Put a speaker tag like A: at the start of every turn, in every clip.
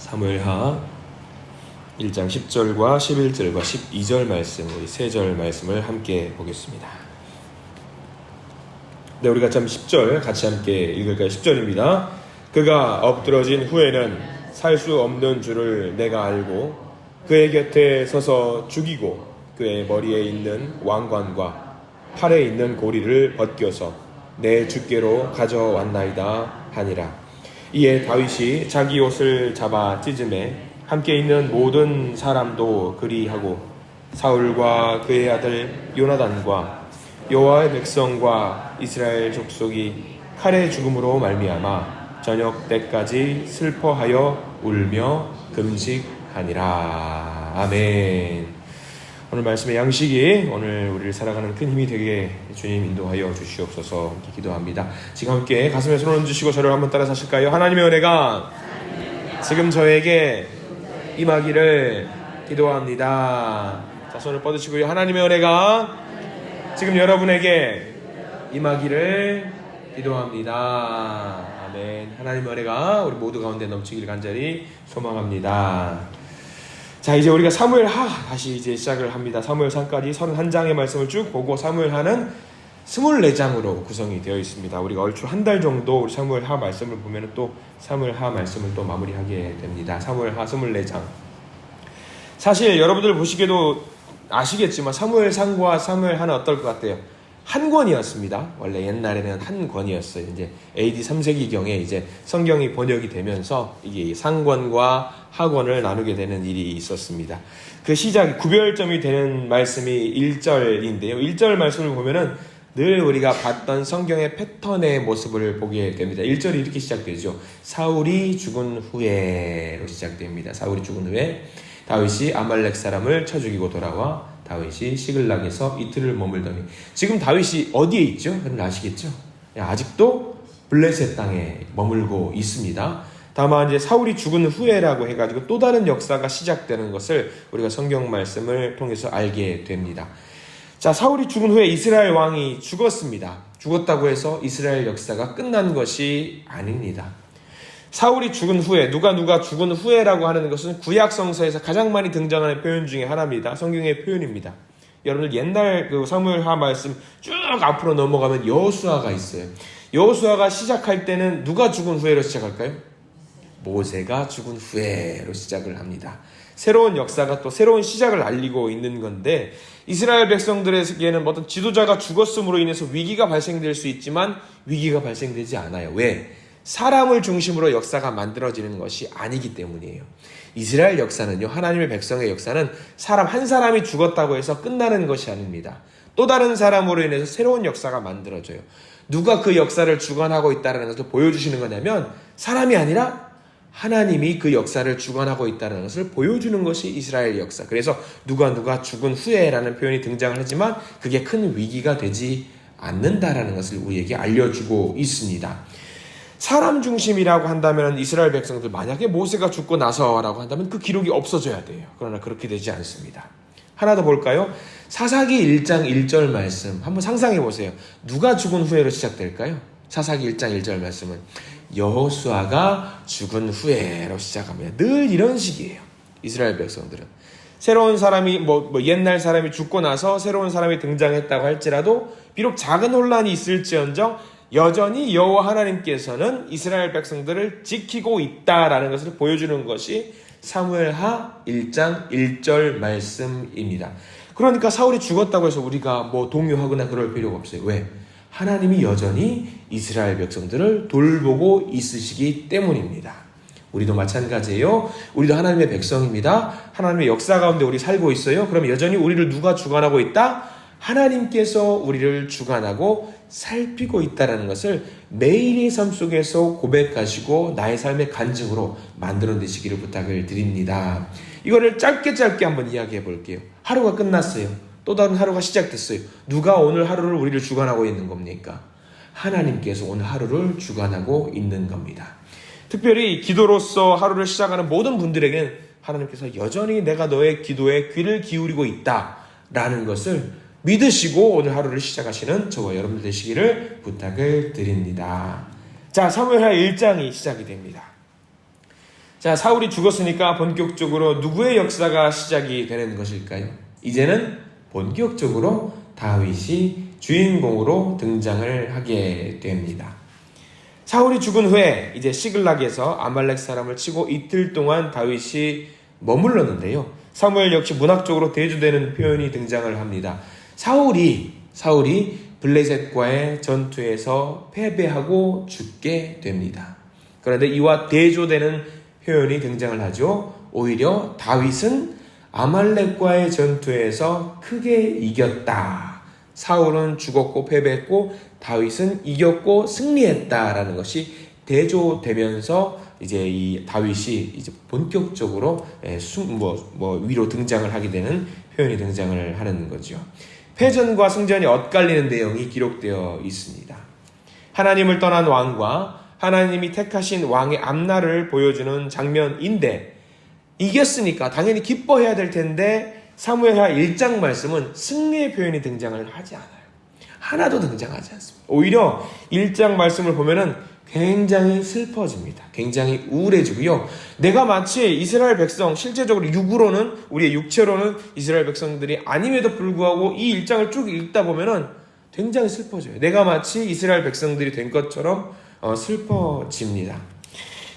A: 사무엘하 1장 10절과 11절과 12절 말씀, 우리 세 절 말씀을 함께 보겠습니다. 네, 우리가 참 10절 같이 함께 읽을까요? 10절입니다. 그가 엎드러진 후에는 살 수 없는 줄을 내가 알고 그의 곁에 서서 죽이고 그의 머리에 있는 왕관과 팔에 있는 고리를 벗겨서 내 주께로 가져왔나이다 하니라. 이에 다윗이 자기 옷을 잡아 찢음에 함께 있는 모든 사람도 그리하고 사울과 그의 아들 요나단과 여호와의 백성과 이스라엘 족속이 칼의 죽음으로 말미암아 저녁 때까지 슬퍼하여 울며 금식하니라. 아멘. 오늘 말씀의 양식이 오늘 우리를 살아가는 큰 힘이 되게 주님 인도하여 주시옵소서. 함께 기도합니다. 지금 함께 가슴에 손을 얹으시고 저를 한번 따라 하실까요? 하나님의 은혜가 지금 저에게 임하기를 기도합니다. 자, 손을 뻗으시고요. 하나님의 은혜가 지금 여러분에게 임하기를 기도합니다. 아멘. 하나님의 은혜가 우리 모두 가운데 넘치기를 간절히 소망합니다. 자, 이제 우리가 사무엘하 다시 이제 시작을 합니다. 사무엘상까지 31장의 말씀을 쭉 보고 사무엘하는 24장으로 구성이 되어 있습니다. 우리가 얼추 한 달 정도 우리 사무엘하 말씀을 보면 또 사무엘하 말씀을 또 마무리하게 됩니다. 사무엘하 24장. 사실 여러분들 보시기에도 아시겠지만 사무엘상과 사무엘하는 어떨 것 같아요? 한 권이었습니다. 원래 옛날에는 한 권이었어요. 이제 AD 3세기경에 이제 성경이 번역이 되면서 이게 상권과 하권을 나누게 되는 일이 있었습니다. 그 시작, 구별점이 되는 말씀이 1절인데요. 1절 말씀을 보면은 늘 우리가 봤던 성경의 패턴의 모습을 보게 됩니다. 1절이 이렇게 시작되죠. 사울이 죽은 후에로 시작됩니다. 사울이 죽은 후에 다윗이 아말렉 사람을 쳐 죽이고 돌아와 다윗이 시글락에서 이틀을 머물더니, 지금 다윗이 어디에 있죠? 여러분 아시겠죠? 아직도 블레셋 땅에 머물고 있습니다. 다만 이제 사울이 죽은 후에라고 해가지고 또 다른 역사가 시작되는 것을 우리가 성경 말씀을 통해서 알게 됩니다. 자, 사울이 죽은 후에 이스라엘 왕이 죽었습니다. 죽었다고 해서 이스라엘 역사가 끝난 것이 아닙니다. 사울이 죽은 후에, 누가 죽은 후에라고 하는 것은 구약 성서에서 가장 많이 등장하는 표현 중에 하나입니다. 성경의 표현입니다. 여러분들 옛날 그 사무엘하 말씀 쭉 앞으로 넘어가면 여호수아가 있어요. 여호수아가 시작할 때는 누가 죽은 후에로 시작할까요? 모세가 죽은 후에로 시작을 합니다. 새로운 역사가 또 새로운 시작을 알리고 있는 건데, 이스라엘 백성들에게는 어떤 지도자가 죽었음으로 인해서 위기가 발생될 수 있지만 위기가 발생되지 않아요. 왜? 사람을 중심으로 역사가 만들어지는 것이 아니기 때문이에요. 이스라엘 역사는요, 하나님의 백성의 역사는 사람 한 사람이 죽었다고 해서 끝나는 것이 아닙니다. 또 다른 사람으로 인해서 새로운 역사가 만들어져요. 누가 그 역사를 주관하고 있다는 것을 보여주시는 거냐면, 사람이 아니라 하나님이 그 역사를 주관하고 있다는 것을 보여주는 것이 이스라엘 역사. 그래서 누가 죽은 후에라는 표현이 등장을 하지만 그게 큰 위기가 되지 않는다라는 것을 우리에게 알려주고 있습니다. 사람 중심이라고 한다면 이스라엘 백성들, 만약에 모세가 죽고 나서라고 한다면 그 기록이 없어져야 돼요. 그러나 그렇게 되지 않습니다. 하나 더 볼까요? 사사기 1장 1절 말씀 한번 상상해 보세요. 누가 죽은 후에로 시작될까요? 사사기 1장 1절 말씀은 여호수아가 죽은 후에로 시작합니다. 늘 이런 식이에요. 이스라엘 백성들은 새로운 사람이 옛날 사람이 죽고 나서 새로운 사람이 등장했다고 할지라도 비록 작은 혼란이 있을지언정 여전히 여호와 하나님께서는 이스라엘 백성들을 지키고 있다라는 것을 보여주는 것이 사무엘하 1장 1절 말씀입니다. 그러니까 사울이 죽었다고 해서 우리가 동요하거나 그럴 필요가 없어요. 왜? 하나님이 여전히 이스라엘 백성들을 돌보고 있으시기 때문입니다. 우리도 마찬가지예요. 우리도 하나님의 백성입니다. 하나님의 역사 가운데 우리 살고 있어요. 그럼 여전히 우리를 누가 주관하고 있다? 하나님께서 우리를 주관하고 살피고 있다는 것을 매일의 삶 속에서 고백하시고 나의 삶의 간증으로 만들어내시기를 부탁을 드립니다. 이거를 짧게 한번 이야기해 볼게요. 하루가 끝났어요. 또 다른 하루가 시작됐어요. 누가 오늘 하루를 우리를 주관하고 있는 겁니까? 하나님께서 오늘 하루를 주관하고 있는 겁니다. 특별히 기도로서 하루를 시작하는 모든 분들에게는 하나님께서 여전히 내가 너의 기도에 귀를 기울이고 있다라는 것을 믿으시고 오늘 하루를 시작하시는 저와 여러분들 되시기를 부탁을 드립니다. 자, 사무엘하 1장이 시작이 됩니다. 자, 사울이 죽었으니까 본격적으로 누구의 역사가 시작이 되는 것일까요? 이제는 본격적으로 다윗이 주인공으로 등장을 하게 됩니다. 사울이 죽은 후에 이제 시글락에서 아말렉 사람을 치고 이틀 동안 다윗이 머물렀는데요. 사무엘 역시 문학적으로 대조되는 표현이 등장을 합니다. 사울이 블레셋과의 전투에서 패배하고 죽게 됩니다. 그런데 이와 대조되는 표현이 등장을 하죠. 오히려 다윗은 아말렉과의 전투에서 크게 이겼다. 사울은 죽었고 패배했고 다윗은 이겼고 승리했다라는 것이 대조되면서 이제 이 다윗이 이제 본격적으로 위로 등장을 하게 되는 표현이 등장을 하는 거죠. 패전과 승전이 엇갈리는 내용이 기록되어 있습니다. 하나님을 떠난 왕과 하나님이 택하신 왕의 앞날을 보여주는 장면인데 이겼으니까 당연히 기뻐해야 될 텐데 사무엘하 1장 말씀은 승리의 표현이 등장을 하지 않아요. 하나도 등장하지 않습니다. 오히려 1장 말씀을 보면은 굉장히 슬퍼집니다. 굉장히 우울해지고요. 내가 마치 이스라엘 백성, 실제적으로 육으로는, 우리의 육체로는 이스라엘 백성들이 아님에도 불구하고 이 1장을 쭉 읽다 보면은 굉장히 슬퍼져요. 내가 마치 이스라엘 백성들이 된 것처럼 슬퍼집니다.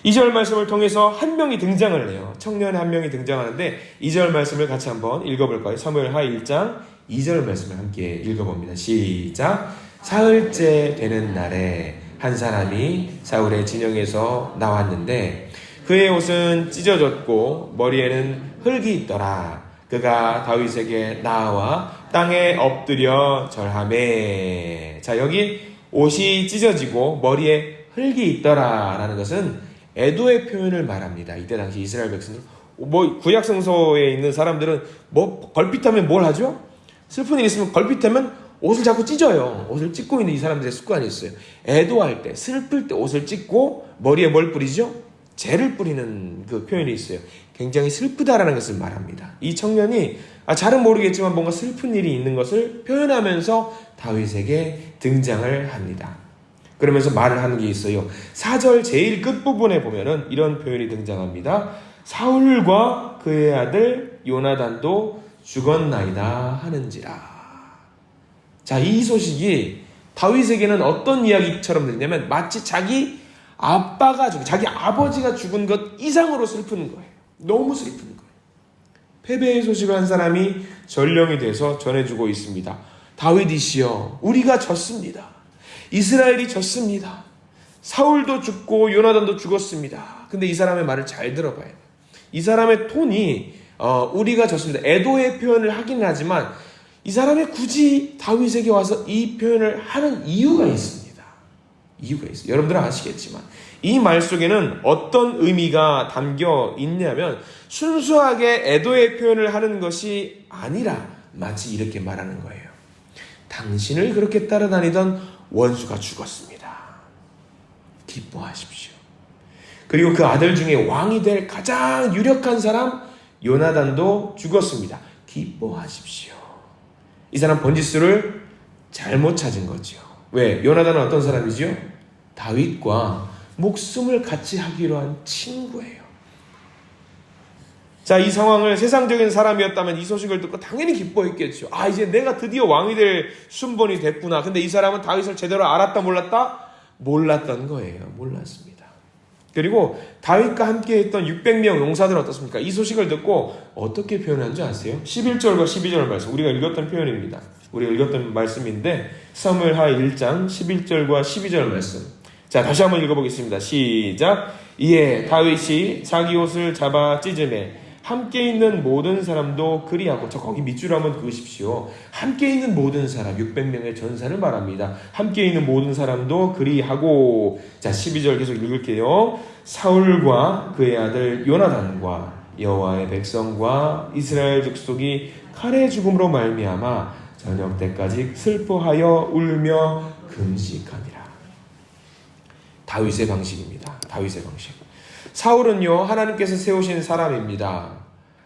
A: 2절 말씀을 통해서 한 명이 등장을 해요. 청년의 한 명이 등장하는데 2절 말씀을 같이 한번 읽어볼까요? 사무엘하 1장 2절 말씀을 함께 읽어봅니다. 시작. 사흘째 되는 날에 한 사람이 사울의 진영에서 나왔는데 그의 옷은 찢어졌고 머리에는 흙이 있더라. 그가 다윗에게 나와 땅에 엎드려 절하매. 자, 여기 옷이 찢어지고 머리에 흙이 있더라 라는 것은 애도의 표현을 말합니다. 이때 당시 이스라엘 백성들, 구약 성서에 있는 사람들은 걸핏하면 뭘 하죠? 슬픈 일이 있으면 걸핏하면 옷을 자꾸 찢어요. 옷을 찢고 있는 이 사람들의 습관이 있어요. 애도할 때, 슬플 때 옷을 찢고 머리에 뭘 뿌리죠? 재를 뿌리는 그 표현이 있어요. 굉장히 슬프다라는 것을 말합니다. 이 청년이 잘은 모르겠지만 뭔가 슬픈 일이 있는 것을 표현하면서 다윗에게 등장을 합니다. 그러면서 말을 하는 게 있어요. 4절 제일 끝부분에 보면은 이런 표현이 등장합니다. 사울과 그의 아들 요나단도 죽었나이다 하는지라. 자, 이 소식이 다윗에게는 어떤 이야기처럼 들리냐면 마치 자기 자기 아버지가 죽은 것 이상으로 슬픈 거예요. 너무 슬픈 거예요. 패배의 소식을 한 사람이 전령이 돼서 전해주고 있습니다. 다윗이시여, 우리가 졌습니다. 이스라엘이 졌습니다. 사울도 죽고 요나단도 죽었습니다. 근데 이 사람의 말을 잘 들어봐야 돼요. 이 사람의 톤이 우리가 졌습니다. 애도의 표현을 하긴 하지만 이 사람이 굳이 다윗에게 와서 이 표현을 하는 이유가 있습니다. 이유가 있어요. 여러분들은 아시겠지만 이 말 속에는 어떤 의미가 담겨 있냐면 순수하게 애도의 표현을 하는 것이 아니라 마치 이렇게 말하는 거예요. 당신을 그렇게 따라다니던 원수가 죽었습니다. 기뻐하십시오. 그리고 그 아들 중에 왕이 될 가장 유력한 사람 요나단도 죽었습니다. 기뻐하십시오. 이 사람 번지수를 잘못 찾은 거죠. 왜? 요나단은 어떤 사람이지요? 다윗과 목숨을 같이 하기로 한 친구예요. 자, 이 상황을 세상적인 사람이었다면 이 소식을 듣고 당연히 기뻐했겠죠. 이제 내가 드디어 왕이 될 순번이 됐구나. 근데 이 사람은 다윗을 제대로 알았다 몰랐다? 몰랐던 거예요. 몰랐습니다. 그리고 다윗과 함께 했던 600명 용사들은 어떻습니까? 이 소식을 듣고 어떻게 표현한 줄 아세요? 11절과 12절 말씀, 우리가 읽었던 표현입니다. 우리가 읽었던 말씀인데 사무엘하 1장 11절과 12절 말씀. 자, 다시 한번 읽어보겠습니다. 시작. 이에 다윗이 자기 옷을 잡아 찢으매 함께 있는 모든 사람도 그리하고, 저 거기 밑줄 한번 그으십시오. 함께 있는 모든 사람, 600명의 전사를 말합니다. 함께 있는 모든 사람도 그리하고. 자, 12절 계속 읽을게요. 사울과 그의 아들 요나단과 여호와의 백성과 이스라엘 족속이 칼의 죽음으로 말미암아 저녁 때까지 슬퍼하여 울며 금식하니라. 다윗의 방식입니다. 다윗의 방식. 사울은요, 하나님께서 세우신 사람입니다.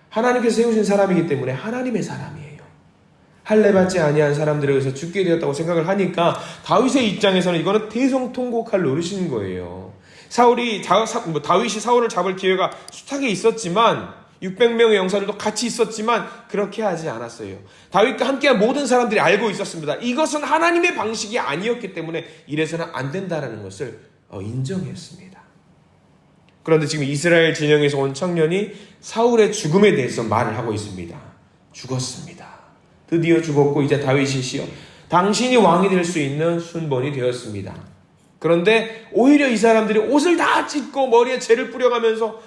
A: 하나님께서 세우신 사람이기 때문에 하나님의 사람이에요. 할례받지 아니한 사람들에 의해서 죽게 되었다고 생각을 하니까 다윗의 입장에서는 이거는 대성통곡할 노릇인 거예요. 다윗이 사울을 잡을 기회가 숱하게 있었지만 600명의 용사들도 같이 있었지만 그렇게 하지 않았어요. 다윗과 함께한 모든 사람들이 알고 있었습니다. 이것은 하나님의 방식이 아니었기 때문에 이래서는 안 된다는 것을 인정했습니다. 그런데 지금 이스라엘 진영에서 온 청년이 사울의 죽음에 대해서 말을 하고 있습니다. 죽었습니다. 드디어 죽었고 이제 다윗이시여 당신이 왕이 될 수 있는 순번이 되었습니다. 그런데 오히려 이 사람들이 옷을 다 찢고 머리에 재를 뿌려가면서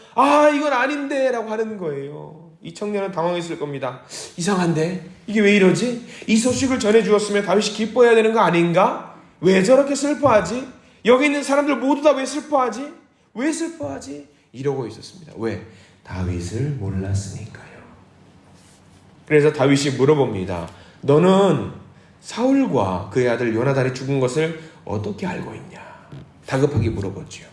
A: 이건 아닌데 라고 하는 거예요. 이 청년은 당황했을 겁니다. 이상한데? 이게 왜 이러지? 이 소식을 전해주었으면 다윗이 기뻐해야 되는 거 아닌가? 왜 저렇게 슬퍼하지? 여기 있는 사람들 모두 다 왜 슬퍼하지? 왜 슬퍼하지? 이러고 있었습니다. 왜? 다윗을 몰랐으니까요. 그래서 다윗이 물어봅니다. 너는 사울과 그의 아들 요나단이 죽은 것을 어떻게 알고 있냐? 다급하게 물어보죠.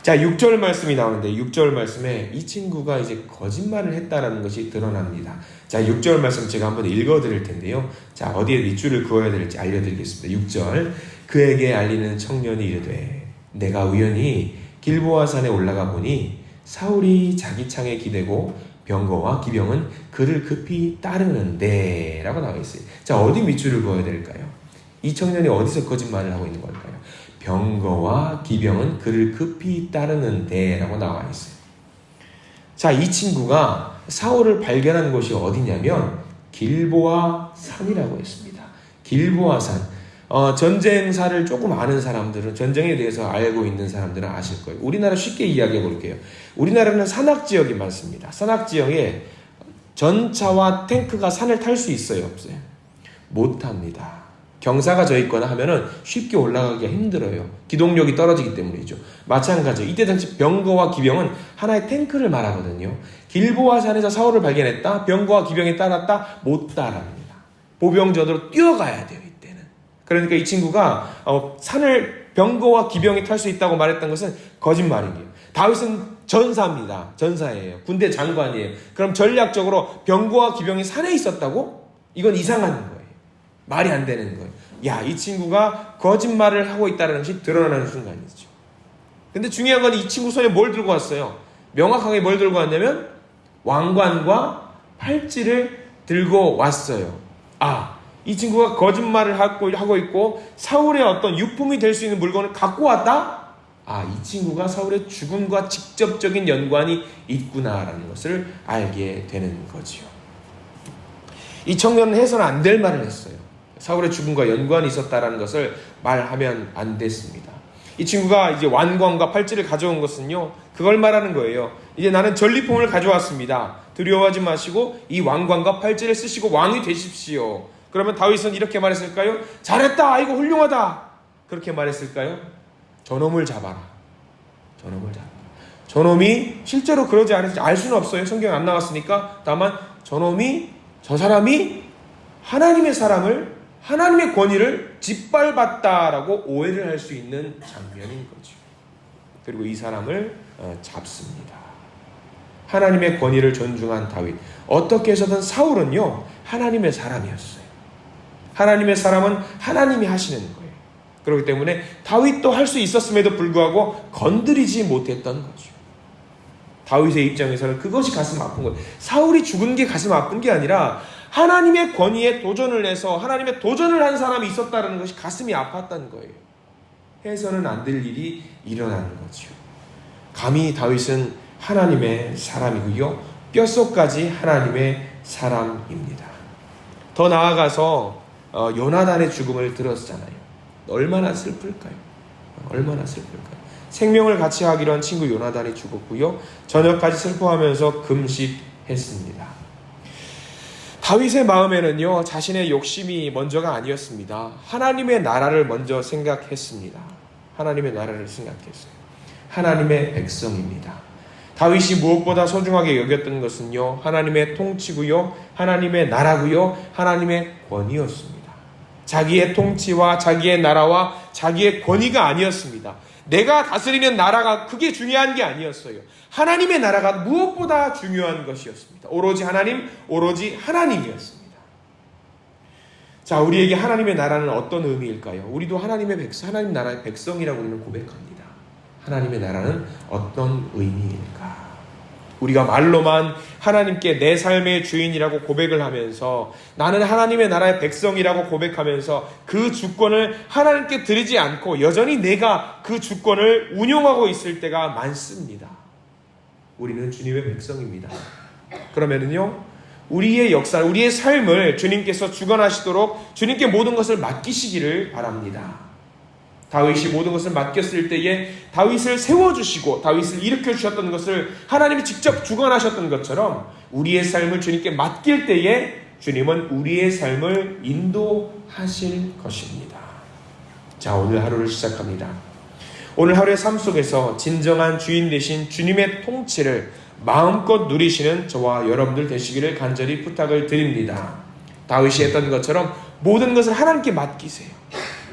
A: 자, 6절 말씀이 나오는데 6절 말씀에 이 친구가 이제 거짓말을 했다라는 것이 드러납니다. 자, 6절 말씀 제가 한번 읽어드릴 텐데요. 자, 어디에 밑줄을 그어야 될지 알려드리겠습니다. 6절 그에게 알리는 청년이 이르되 내가 우연히 길보아 산에 올라가 보니 사울이 자기 창에 기대고 병거와 기병은 그를 급히 따르는데 라고 나와 있어요. 자, 어디 밑줄을 그어야 될까요? 이 청년이 어디서 거짓말을 하고 있는 걸까요? 병거와 기병은 그를 급히 따르는데 라고 나와 있어요. 자, 이 친구가 사울을 발견한 곳이 어디냐면 길보아 산이라고 했습니다. 길보아 산. 전쟁사를 조금 아는 사람들은, 전쟁에 대해서 알고 있는 사람들은 아실 거예요. 우리나라 쉽게 이야기해 볼게요. 우리나라는 산악지역이 많습니다. 산악지역에 전차와 탱크가 산을 탈 수 있어요, 없어요? 못합니다. 경사가 져 있거나 하면은 쉽게 올라가기가 힘들어요. 기동력이 떨어지기 때문이죠. 마찬가지로 이때 당시 병거와 기병은 하나의 탱크를 말하거든요. 길보아 산에서 사울을 발견했다. 병거와 기병이 따랐다. 못 따랍니다. 보병전으로 뛰어가야 돼요, 이때는. 그러니까 이 친구가 산을 병거와 기병이 탈 수 있다고 말했던 것은 거짓말이에요. 다윗은 전사입니다. 전사예요. 군대 장관이에요. 그럼 전략적으로 병거와 기병이 산에 있었다고? 이건 이상한 거예요. 말이 안 되는 거예요. 야, 이 친구가 거짓말을 하고 있다는 것이 드러나는 순간이죠. 근데 중요한 건 이 친구 손에 뭘 들고 왔어요? 명확하게 뭘 들고 왔냐면 왕관과 팔찌를 들고 왔어요. 이 친구가 거짓말을 하고 있고 사울의 어떤 유품이 될 수 있는 물건을 갖고 왔다? 이 친구가 사울의 죽음과 직접적인 연관이 있구나라는 것을 알게 되는 거지요. 이 청년은 해서는 안 될 말을 했어요. 사울의 죽음과 연관이 있었다라는 것을 말하면 안 됐습니다. 이 친구가 이제 왕관과 팔찌를 가져온 것은요, 그걸 말하는 거예요. 이제 나는 전리품을 가져왔습니다. 두려워하지 마시고 이 왕관과 팔찌를 쓰시고 왕이 되십시오. 그러면 다윗은 이렇게 말했을까요? 잘했다, 이거 훌륭하다. 그렇게 말했을까요? 저놈을 잡아라. 저놈을 잡아라. 저놈이 실제로 그러지 않을지 알 수는 없어요. 성경에 안 나왔으니까. 다만 저 사람이 하나님의 사람을, 하나님의 권위를 짓밟았다라고 오해를 할 수 있는 장면인 거죠. 그리고 이 사람을 잡습니다. 하나님의 권위를 존중한 다윗. 어떻게 해서든 사울은요, 하나님의 사람이었어요. 하나님의 사람은 하나님이 하시는 거예요. 그렇기 때문에 다윗도 할 수 있었음에도 불구하고 건드리지 못했던 거죠. 다윗의 입장에서는 그것이 가슴 아픈 거예요. 사울이 죽은 게 가슴 아픈 게 아니라 하나님의 권위에 도전을 해서 하나님의 도전을 한 사람이 있었다는 것이 가슴이 아팠다는 거예요. 해서는 안 될 일이 일어나는 거죠. 감히 다윗은 하나님의 사람이고요, 뼛속까지 하나님의 사람입니다. 더 나아가서 요나단의 죽음을 들었잖아요. 얼마나 슬플까요? 얼마나 슬플까요? 생명을 같이 하기로 한 친구 요나단이 죽었고요, 저녁까지 슬퍼하면서 금식했습니다. 다윗의 마음에는요, 자신의 욕심이 먼저가 아니었습니다. 하나님의 나라를 먼저 생각했습니다. 하나님의 나라를 생각했어요. 하나님의 백성입니다. 다윗이 무엇보다 소중하게 여겼던 것은요, 하나님의 통치고요, 하나님의 나라고요, 하나님의 권위였습니다. 자기의 통치와 자기의 나라와 자기의 권위가 아니었습니다. 내가 다스리는 나라가 그게 중요한 게 아니었어요. 하나님의 나라가 무엇보다 중요한 것이었습니다. 오로지 하나님, 오로지 하나님이었습니다. 자, 우리에게 하나님의 나라는 어떤 의미일까요? 우리도 하나님의 백성, 하나님 나라의 백성이라고 우리는 고백합니다. 하나님의 나라는 어떤 의미일까? 우리가 말로만 하나님께 내 삶의 주인이라고 고백을 하면서 나는 하나님의 나라의 백성이라고 고백하면서 그 주권을 하나님께 드리지 않고 여전히 내가 그 주권을 운용하고 있을 때가 많습니다. 우리는 주님의 백성입니다. 그러면은요, 우리의 역사, 우리의 삶을 주님께서 주관하시도록 주님께 모든 것을 맡기시기를 바랍니다. 다윗이 모든 것을 맡겼을 때에 다윗을 세워주시고 다윗을 일으켜주셨던 것을 하나님이 직접 주관하셨던 것처럼 우리의 삶을 주님께 맡길 때에 주님은 우리의 삶을 인도하실 것입니다. 자, 오늘 하루를 시작합니다. 오늘 하루의 삶 속에서 진정한 주인 되신 주님의 통치를 마음껏 누리시는 저와 여러분들 되시기를 간절히 부탁을 드립니다. 다윗이 했던 것처럼 모든 것을 하나님께 맡기세요.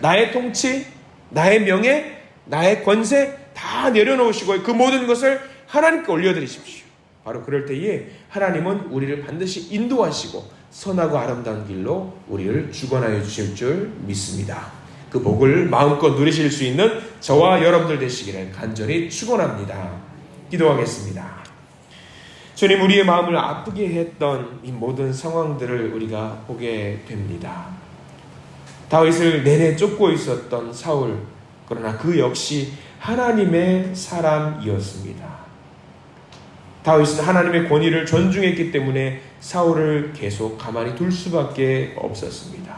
A: 나의 통치, 나의 명예, 나의 권세 다 내려놓으시고 그 모든 것을 하나님께 올려드리십시오. 바로 그럴 때에 하나님은 우리를 반드시 인도하시고 선하고 아름다운 길로 우리를 주관하여 주실 줄 믿습니다. 그 복을 마음껏 누리실 수 있는 저와 여러분들 되시기를 간절히 축원합니다. 기도하겠습니다. 주님, 우리의 마음을 아프게 했던 이 모든 상황들을 우리가 보게 됩니다. 다윗을 내내 쫓고 있었던 사울, 그러나 그 역시 하나님의 사람이었습니다. 다윗은 하나님의 권위를 존중했기 때문에 사울을 계속 가만히 둘 수밖에 없었습니다.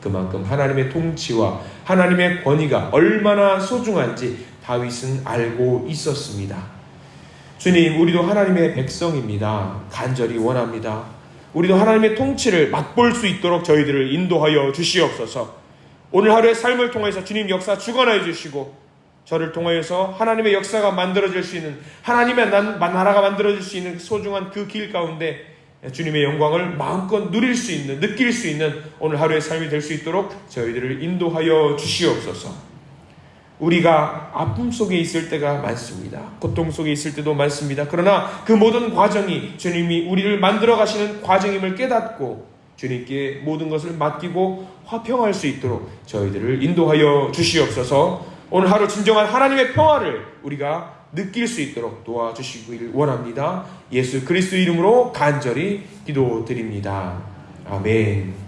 A: 그만큼 하나님의 통치와 하나님의 권위가 얼마나 소중한지 다윗은 알고 있었습니다. 주님, 우리도 하나님의 백성입니다. 간절히 원합니다. 우리도 하나님의 통치를 맛볼 수 있도록 저희들을 인도하여 주시옵소서. 오늘 하루의 삶을 통해서 주님 역사 주관하여 주시고 저를 통하여서 하나님의 역사가 만들어질 수 있는, 하나님의 나라가 만들어질 수 있는 소중한 그 길 가운데 주님의 영광을 마음껏 누릴 수 있는, 느낄 수 있는 오늘 하루의 삶이 될 수 있도록 저희들을 인도하여 주시옵소서. 우리가 아픔 속에 있을 때가 많습니다. 고통 속에 있을 때도 많습니다. 그러나 그 모든 과정이 주님이 우리를 만들어 가시는 과정임을 깨닫고 주님께 모든 것을 맡기고 화평할 수 있도록 저희들을 인도하여 주시옵소서. 오늘 하루 진정한 하나님의 평화를 우리가 느낄 수 있도록 도와주시길 원합니다. 예수 그리스도 이름으로 간절히 기도드립니다. 아멘.